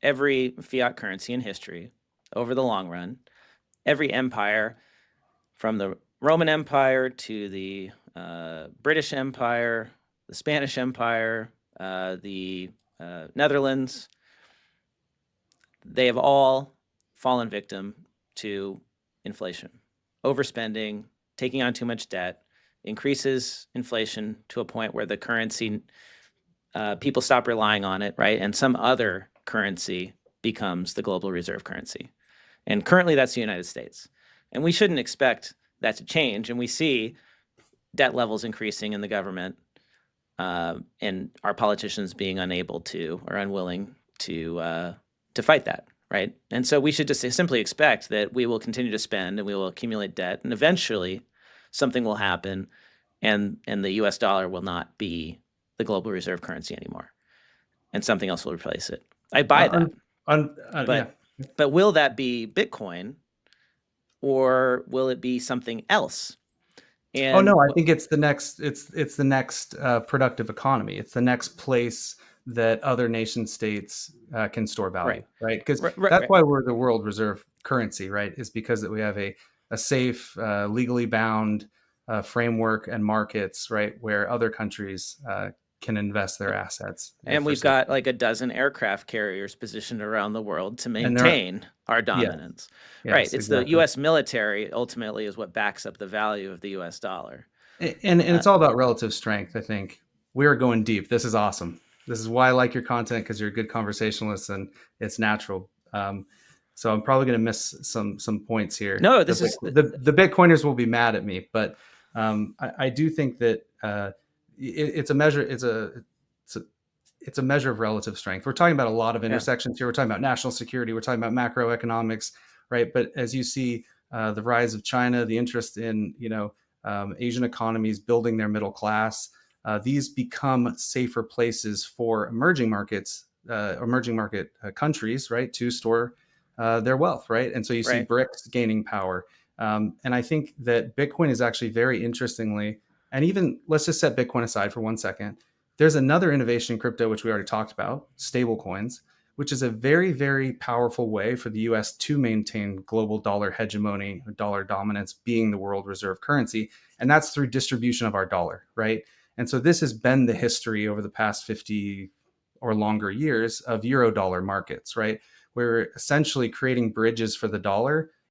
every fiat currency in history over the long run, every empire from the Roman Empire to the British Empire, the Spanish Empire, the Netherlands, they have all fallen victim to inflation, overspending, taking on too much debt, increases inflation to a point where the currency, people stop relying on it, right? And some other currency becomes the global reserve currency. And currently that's the United States. And we shouldn't expect that to change. And we see debt levels increasing in the government, and our politicians being unable to or unwilling to fight that, right? And so we should just simply expect that we will continue to spend and we will accumulate debt, and eventually something will happen, and the U.S. dollar will not be the global reserve currency anymore, and something else will replace it. I buy that, Yeah. but will that be Bitcoin, or will it be something else? Oh And no, I think it's the next. It's the next productive economy. It's the next place that other nation states can store value, right, right? Because right, right, that's right. why we're the world reserve currency, right? Is because that we have a safe, legally bound framework and markets, right, where other countries can invest their assets And for we've safety. got like a dozen aircraft carriers positioned around the world to And there, maintain our yeah, dominance. Right. yes, It's the exactly. US military ultimately is what backs up the value of the US dollar. And Uh, it's all about relative strength. I think we are going deep. This is awesome. This is why I like your content, because you're a good conversationalist and it's natural. So I'm probably going to miss some points here. no, The, this is the Bitcoiners will be mad at me, but I do think that it's a measure. It's a it's a measure of relative strength. We're talking about a lot of yeah, intersections here. We're talking about national security. We're talking about macroeconomics, right? But as you see, the rise of China, the interest in Asian economies building their middle class, these become safer places for emerging market countries, right, to store their wealth, right? And so you see right. BRICS gaining power. And I think that Bitcoin is actually very interestingly, and even let's just set Bitcoin aside for 1 second. There's another innovation in crypto, which we already talked about, stablecoins, which is a very, very powerful way for the US to maintain global dollar hegemony, dollar dominance, being the world reserve currency. And that's through distribution of our dollar, right? And so this has been the history over the past 50 or longer years of euro dollar markets, right? We're essentially creating bridges for the dollar